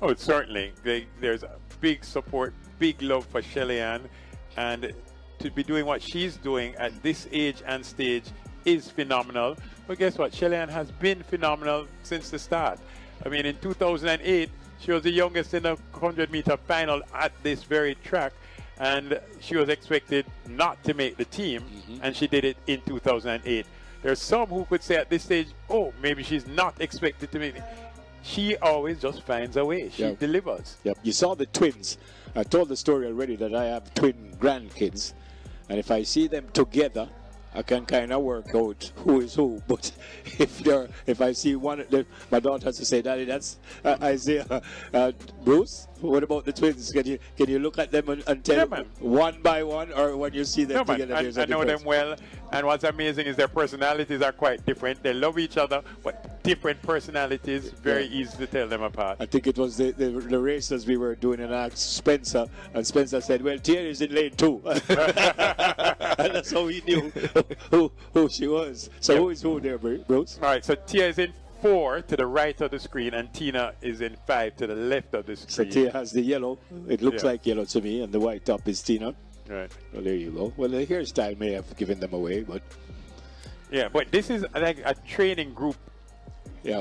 Oh, certainly. There's a big support, big love for Shelly-Ann, and to be doing what she's doing at this age and stage is phenomenal. But guess what? Shelly-Ann has been phenomenal since the start. I mean, in 2008, she was the youngest in the 100-meter final at this very track, and she was expected not to make the team, and she did it in 2008. There's some who could say at this stage, oh, maybe she's not expected to make it. She always just finds a way. She delivers. Yep. You saw the twins. I told the story already that I have twin grandkids, and if I see them together, I can kind of work out who is who. But if I see one, my daughter has to say, Daddy, that's Isaiah. Bruce, what about the twins? Can you look at them and tell one by one, or when you see them together? I know them well, and what's amazing is their personalities are quite different. They love each other, but different personalities. Very easy to tell them apart. I think it was the races we were doing, and I asked Spencer, and Spencer said, well, Tia is in lane 2. And that's how he knew who she was. So who is who there, Bruce? All right, so Tia is in 4 to the right of the screen, and Tina is in 5 to the left of the screen. So Tia has the yellow. It looks like yellow to me, and the white top is Tina. Right. Well, there you go. Well, the hairstyle may have given them away, but... Yeah, but this is like a training group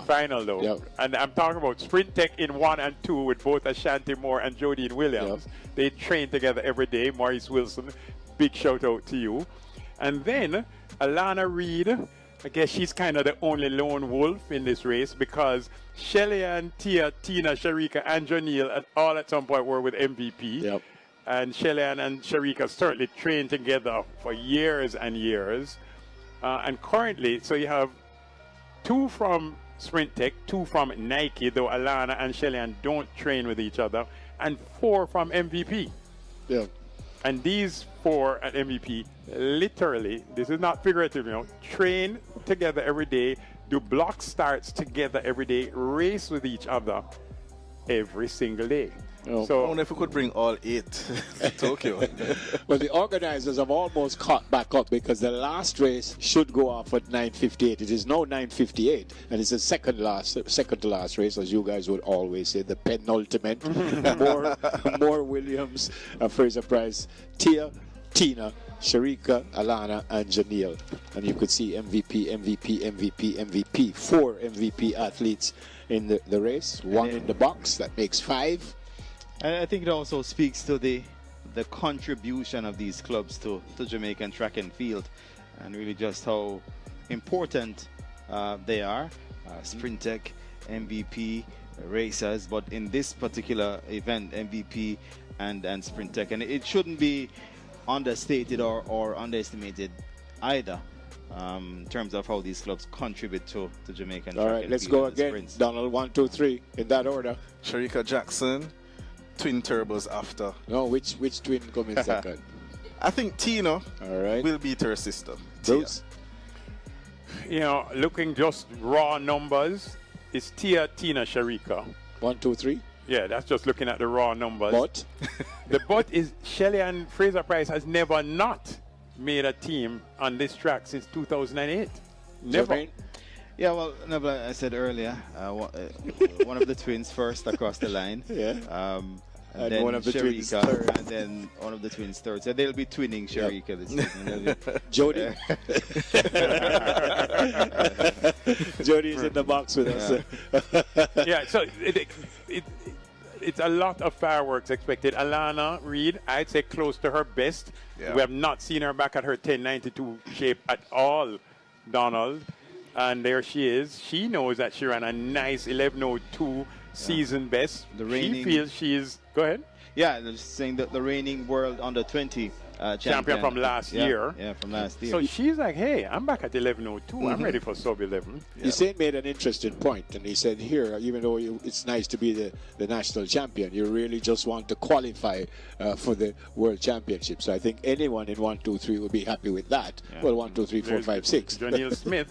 final, though. Yeah. And I'm talking about Sprint Tech in 1 and 2 with both Ashanti Moore and Jodine Williams. Yeah. They train together every day. Maurice Wilson, big shout out to you. And then Alana Reid, I guess she's kind of the only lone wolf in this race, because Shelly-Ann, Tia, Tina, Shericka, and Janelle all at some point were with MVP. Yep. And Shelly-Ann and Shericka certainly trained together for years and years. And currently, so you have 2 from Sprint Tech, 2 from Nike, though Alana and Shelly-Ann don't train with each other, and 4 from MVP. Yeah. And these 4 at MVP, literally, this is not figurative, train together every day, do block starts together every day, race with each other every single day. Oh. So I wonder if we could bring all 8 to Tokyo. Well, the organizers have almost caught back up, because the last race should go off at 9:58. It is now 9:58, and it's the second to last race, as you guys would always say, the penultimate. More Williams, Fraser Price, Tia, Tina, Shericka, Alana, and Janelle. And you could see MVP. 4 MVP athletes in the race, 1 in the box. That makes 5. And I think it also speaks to the contribution of these clubs to Jamaican track and field, and really just how important they are. Sprint Tech, MVP, racers, but in this particular event, MVP and Sprint Tech. And it shouldn't be understated or underestimated either, in terms of how these clubs contribute to Jamaican track and field. All right, let's go again. Sprints. Donald, 1, 2, 3, in that order. Shericka Jackson. Twin turbos after. No, which twin come in second? I think Tina will beat her sister. Bruce? Looking just raw numbers, it's Tia, Tina, Shericka. 1, 2, 3? Yeah, that's just looking at the raw numbers. But? The but is Shelly-Ann Fraser-Pryce has never not made a team on this track since 2008. Never. Jermaine? Yeah, well, no, I said earlier, one of the twins first across the line. Yeah. And then one of the twins Shericka, third. and then one of the twins third. So they'll be twinning Shericka this season. Jody. Jody is in the box with us. Yeah, so it's a lot of fireworks expected. Alana Reid, I'd say close to her best. Yeah. We have not seen her back at her 1092 shape at all, Donald. And there she is. She knows that she ran a nice 11:02 season best. She feels she is. Go ahead. Yeah, they're just saying that the reigning world under 20 champion from last year. Yeah, from last year. So she's like, hey, I'm back at 11:02. I'm ready for sub 11. Yeah. Usain made an interesting point, and he said here, even though it's nice to be the national champion, you really just want to qualify for the world championship. So I think anyone in 1, 2, 3 would be happy with that. Yeah. Well, 1, 2, 3, 4, 5, 6. Janelle Smith.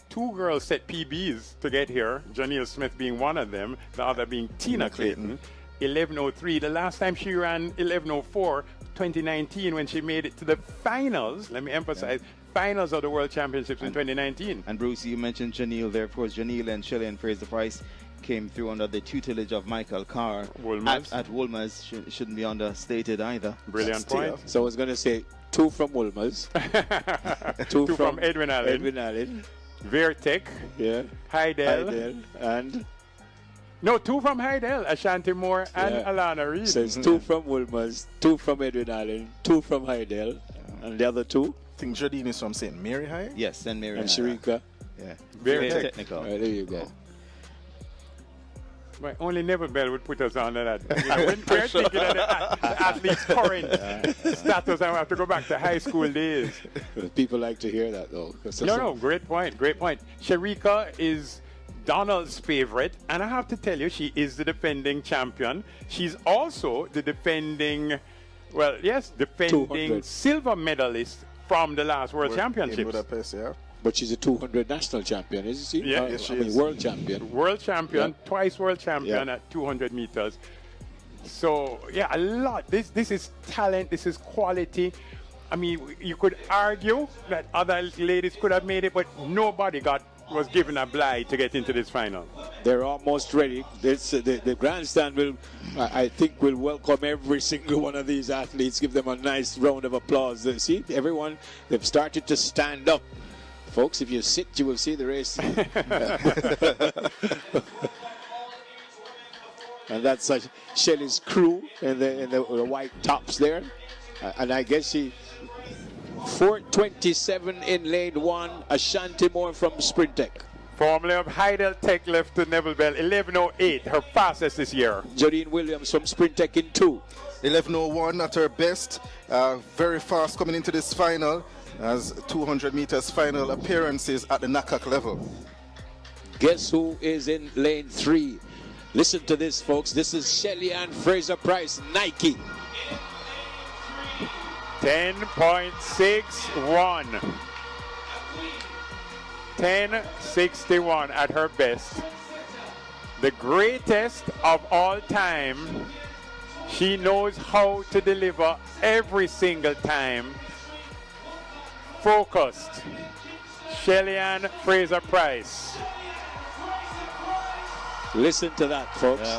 2 girls set PBs to get here, Janelle Smith being one of them, the other being Tina Clayton. 11:03. The last time she ran 11:04, 2019, when she made it to the finals. Let me emphasize, finals of the World Championships in 2019. And Bruce, you mentioned Janelle there. Of course, Janelle and Shelly-Ann Fraser-Pryce came through under the tutelage of Michael Carr Woolmers. at Woolmers. Shouldn't be understated either. Brilliant point. So I was going to say 2 from Woolmers, Two from Edwin Allen. Edwin Allen, Vertec. yeah, Heidel. Heidel, and No, 2 from Heidel, Ashanti Moore and Yeah. Alana Reid. so it's 2 from Woolmers, 2 from Edwin Allen, 2 from Heidel, and the other 2, I think Jardine is from St. Mary High. Yes, and Mary. and Shericka. Yeah. Very Very tech. technical. All right, there you go. Right, only Neville Bell would put us under that. You know, when we're thinking of the athlete's current status, I have to go back to high school days. People like to hear that, though. No, great point, great point. Shericka is Donald's favorite, and I have to tell you, she is the defending champion. She's also the defending 200. silver medalist from the last World In Championships. Budapest, yeah. But she's a 200 national champion, isn't she? Yeah. Yes, she I mean, is. world champion. World champion, Yeah. twice world champion Yeah. at 200 meters. So, yeah, a lot. This is talent, this is quality. I mean, you could argue that other ladies could have made it, but nobody was given a blight to get into this final. They're almost ready. The grandstand I think, will welcome every single one of these athletes, give them a nice round of applause. See, everyone, they've started to stand up. Folks, if you sit, you will see the race. And that's Shelly's crew in the white tops there. And I guess she 4:27 in lane 1, Ashanti Moore from Sprintec. Formula of Heidel Tech left to Neville Bell, 11:08, her fastest this year. Jodine Williams from Sprintec in 2. 11:01 at her best. Very fast coming into this final as 200 meters final appearances at the NACAC level. Guess who is in lane 3? Listen to this, folks. This is Shelly-Ann Fraser-Pryce, Nike. 10.61. 10.61 at her best. The greatest of all time. She knows how to deliver every single time. Focused. Shelly-Ann Fraser-Pryce. Listen to that, folks.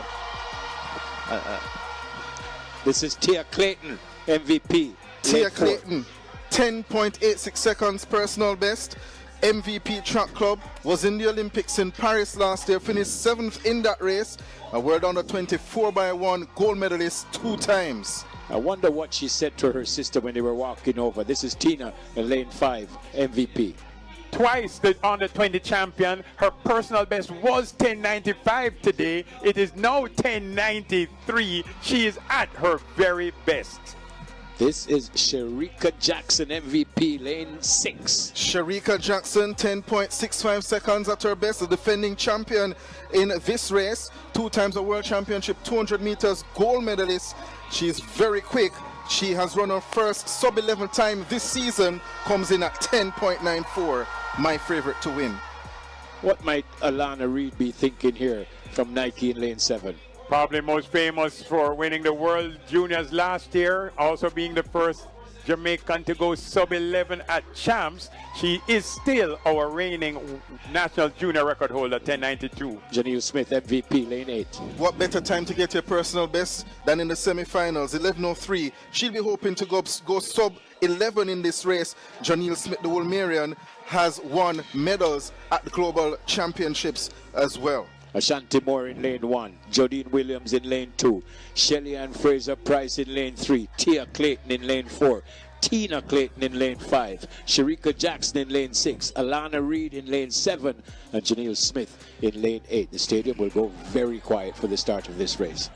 This is Tia Clayton, MVP. Tia lane 4. Clayton, 10.86 seconds personal best. MVP track club, was in the Olympics in Paris last year, finished 7th in that race. A world under 24x1 gold medalist 2 times. I wonder what she said to her sister when they were walking over. This is Tina in lane 5, MVP. Twice the under 20 champion. Her personal best was 10.95 today. It is now 10.93. She is at her very best. This is Shericka Jackson, MVP, lane 6. Shericka Jackson, 10.65 seconds at her best, the defending champion in this race. 2 times a world championship, 200 meters gold medalist. She's very quick. She has run her first sub-11 time this season, comes in at 10.94. My favorite to win. What might Alana Reid be thinking here from Nike in lane 7? Probably most famous for winning the World Juniors last year, also being the first Jamaican to go sub-11 at Champs. She is still our reigning national junior record holder, 10.92. Janelle Smith, MVP, lane 8. What better time to get your personal best than in the semi-finals, 11:03. She'll be hoping to go sub-11 in this race. Janelle Smith, the Wolmerian, has won medals at the Global Championships as well. Ashanti Moore in lane 1, Jodine Williams in lane 2, Shelly-Ann Fraser-Pryce in lane 3, Tia Clayton in lane 4, Tina Clayton in lane 5, Shericka Jackson in lane 6, Alana Reid in lane 7, and Janelle Smith in lane 8. The stadium will go very quiet for the start of this race.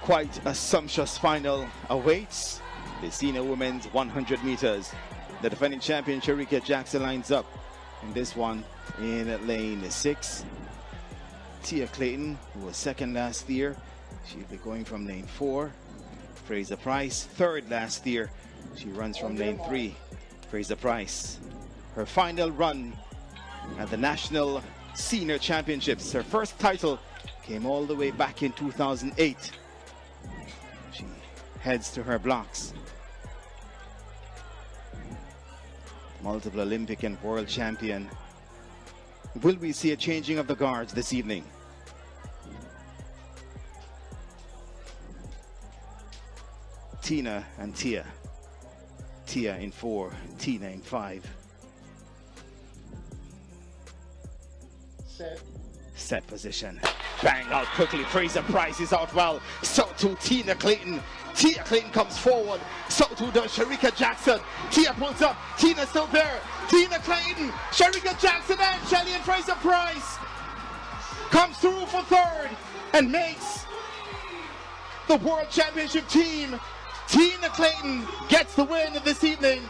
Quite a sumptuous final awaits the senior women's 100 meters. The defending champion Shericka Jackson lines up in this one in lane 6. Tia Clayton, who was second last year, she'll be going from lane 4. Fraser-Pryce, third last year. She runs from lane 3. Fraser-Pryce, her final run at the National Senior Championships. Her first title came all the way back in 2008. She heads to her blocks. Multiple Olympic and world champion. Will we see a changing of the guards this evening? Tina and Tia. Tia in 4, Tina in 5. Set position. Bang out quickly. Fraser Price is out well. So too Tina Clayton. Tia Clayton comes forward. So too does Shericka Jackson. Tia pulls up. Tina's still there. Tina Clayton. Shericka Jackson and Shelly-Ann Fraser-Pryce comes through for third and makes the World Championship team. Tina Clayton gets the win this evening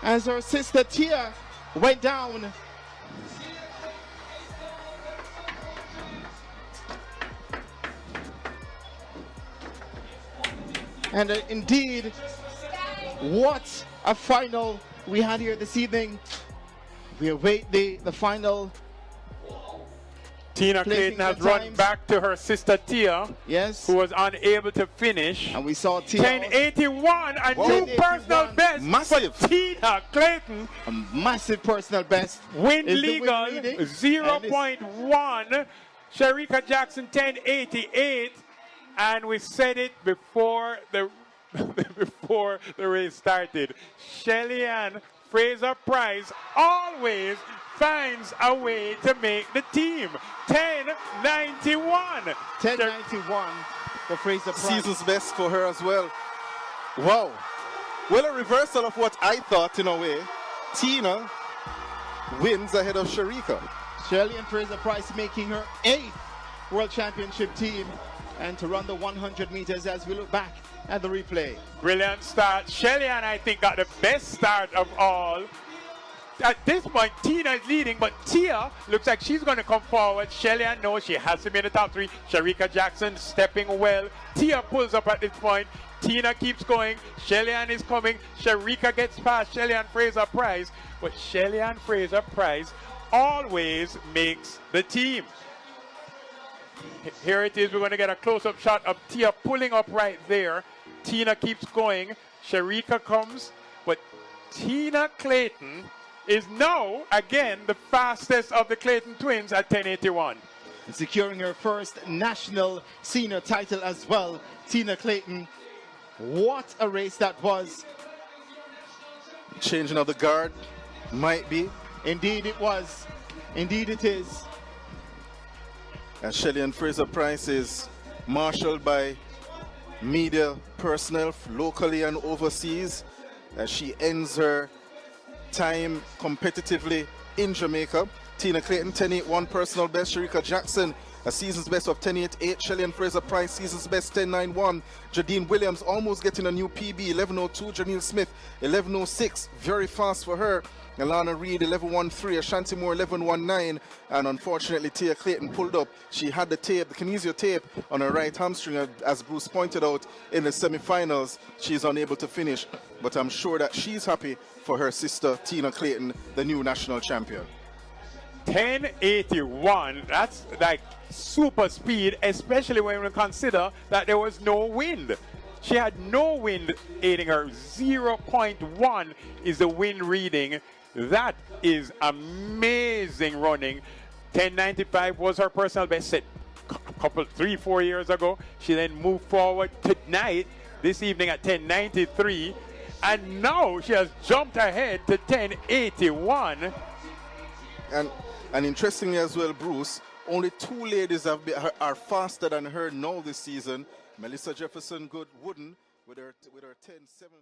as her sister Tia went down. And indeed, what a final we had here this evening. We await the final. Tina Clayton has run back to her sister Tia, yes, who was unable to finish. And we saw Tia 10:81, a new personal best massive for Tina Clayton. A massive personal best. Wind legal 0.1. Shericka Jackson 10:88. And we said it before the before the race started. Shelly-Ann Fraser-Pryce always finds a way to make the team. 10:91. 10:91 for Fraser-Pryce. Season's best for her as well. Wow. Well, a reversal of what I thought in a way. Tina wins ahead of Shericka. Shelly-Ann Fraser-Pryce making her 8th World Championship team, and to run the 100 meters as we look back at the replay. Brilliant start. Shelly-Ann, I think, got the best start of all. At this point, Tina is leading, but Tia looks like she's going to come forward. Shelly-Ann knows she has to be in the top 3. Shericka Jackson stepping well. Tia pulls up at this point. Tina keeps going. Shelly-Ann is coming. Shericka gets past Shelly-Ann Fraser-Pryce, but Shelly-Ann Fraser-Pryce always makes the team. Here it is. We're going to get a close-up shot of Tia pulling up right there. Tina keeps going. Shericka comes, but Tina Clayton is now, again, the fastest of the Clayton twins at 10:81. And securing her first national senior title as well, Tina Clayton. What a race that was. Changing of the guard, might be. Indeed it was. Indeed it is. And Shelly-Ann Fraser-Pryce is marshaled by media personnel locally and overseas as she ends her time competitively in Jamaica. Tina Clayton 10:81 personal best. Shericka Jackson a season's best of 10:88. Shelly-Ann Fraser-Pryce season's best 10:91. Jadine Williams almost getting a new PB 11:02. Janelle Smith 11:06, very fast for her. Alana Reed 11:13. Ashanti Moore 11:19. And unfortunately Tia Clayton pulled up. She had the tape, the kinesio tape on her right hamstring, as Bruce pointed out in the semi-finals. She's unable to finish, but I'm sure that she's happy for her sister Tina Clayton, the new national champion. 10:81, that's like super speed, especially when we consider that there was no wind. She had no wind aiding her. 0.1 is the wind reading. That is amazing running. 10:95 was her personal best set a couple, 3-4 years ago. She then moved forward tonight, this evening at 10:93, and now she has jumped ahead to 10:81. And interestingly as well, Bruce, only 2 ladies are faster than her now this season. Melissa Jefferson Good Wooden with her 10:73.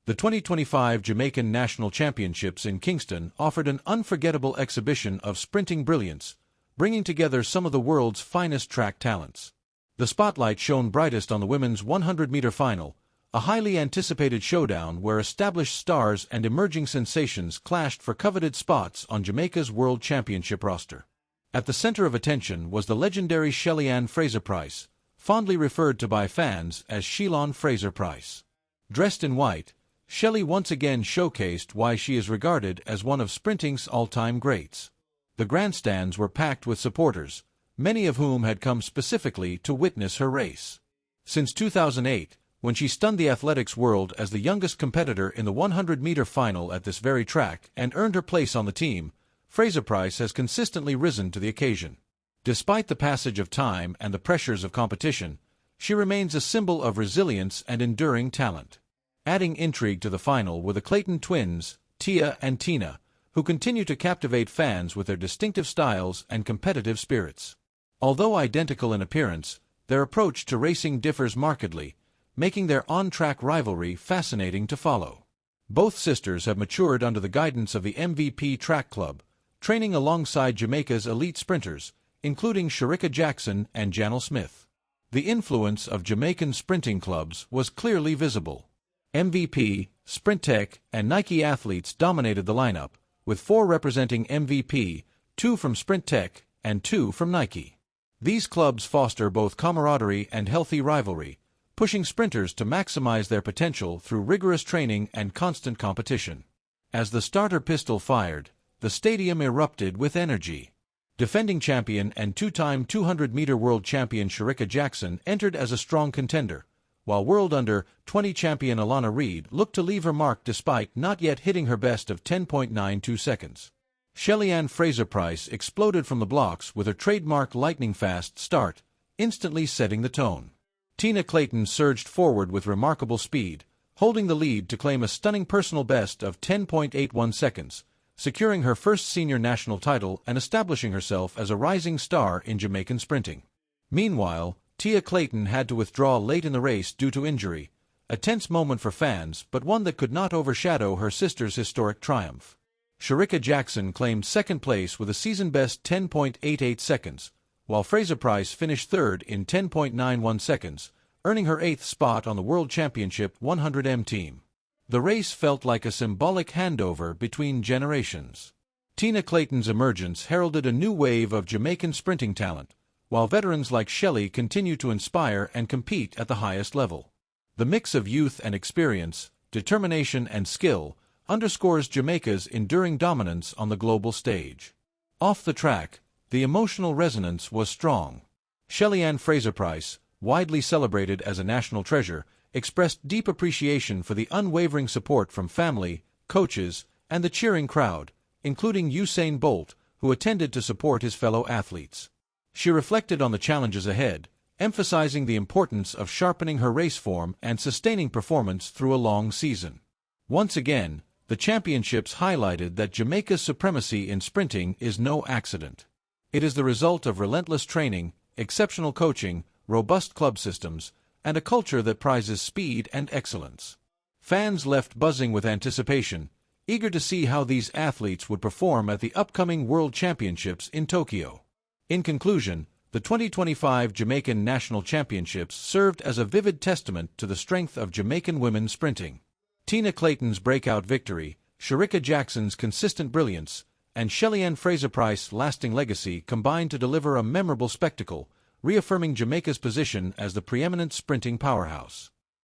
The 2025 Jamaican National Championships in Kingston offered an unforgettable exhibition of sprinting brilliance, bringing together some of the world's finest track talents. The spotlight shone brightest on the women's 100-meter final, a highly anticipated showdown where established stars and emerging sensations clashed for coveted spots on Jamaica's World Championship roster. At the center of attention was the legendary Shelly-Ann Fraser-Pryce, fondly referred to by fans as Shelan Fraser Price. Dressed in white, Shelly once again showcased why she is regarded as one of sprinting's all-time greats. The grandstands were packed with supporters, many of whom had come specifically to witness her race. Since 2008, when she stunned the athletics world as the youngest competitor in the 100-meter final at this very track and earned her place on the team, Fraser-Pryce has consistently risen to the occasion. Despite the passage of time and the pressures of competition, she remains a symbol of resilience and enduring talent. Adding intrigue to the final were the Clayton twins, Tia and Tina, who continue to captivate fans with their distinctive styles and competitive spirits. Although identical in appearance, their approach to racing differs markedly, making their on-track rivalry fascinating to follow. Both sisters have matured under the guidance of the MVP Track Club, training alongside Jamaica's elite sprinters, including Shericka Jackson and Janelle Smith. The influence of Jamaican sprinting clubs was clearly visible. MVP, Sprint Tech, and Nike athletes dominated the lineup, with 4 representing MVP, 2 from Sprint Tech, and 2 from Nike. These clubs foster both camaraderie and healthy rivalry, pushing sprinters to maximize their potential through rigorous training and constant competition. As the starter pistol fired, the stadium erupted with energy. Defending champion and 2-time 200-meter world champion Shericka Jackson entered as a strong contender, while World Under-20 champion Alana Reid looked to leave her mark despite not yet hitting her best of 10.92 seconds. Shelly-Ann Fraser-Pryce exploded from the blocks with her trademark lightning-fast start, instantly setting the tone. Tina Clayton surged forward with remarkable speed, holding the lead to claim a stunning personal best of 10.81 seconds, securing her first senior national title and establishing herself as a rising star in Jamaican sprinting. Meanwhile, Tia Clayton had to withdraw late in the race due to injury, a tense moment for fans, but one that could not overshadow her sister's historic triumph. Shericka Jackson claimed second place with a season-best 10.88 seconds, while Fraser-Pryce finished third in 10.91 seconds, earning her 8th spot on the World Championship 100m team. The race felt like a symbolic handover between generations. Tina Clayton's emergence heralded a new wave of Jamaican sprinting talent, while veterans like Shelly continue to inspire and compete at the highest level. The mix of youth and experience, determination and skill, underscores Jamaica's enduring dominance on the global stage. Off the track, the emotional resonance was strong. Shelly-Ann Fraser-Pryce, widely celebrated as a national treasure, expressed deep appreciation for the unwavering support from family, coaches, and the cheering crowd, including Usain Bolt, who attended to support his fellow athletes. She reflected on the challenges ahead, emphasizing the importance of sharpening her race form and sustaining performance through a long season. Once again, the championships highlighted that Jamaica's supremacy in sprinting is no accident. It is the result of relentless training, exceptional coaching, robust club systems, and a culture that prizes speed and excellence. Fans left buzzing with anticipation, eager to see how these athletes would perform at the upcoming World Championships in Tokyo. In conclusion, the 2025 Jamaican National Championships served as a vivid testament to the strength of Jamaican women sprinting. Tina Clayton's breakout victory, Shericka Jackson's consistent brilliance, and Shelly-Ann Fraser-Pryce's lasting legacy combined to deliver a memorable spectacle, reaffirming Jamaica's position as the preeminent sprinting powerhouse.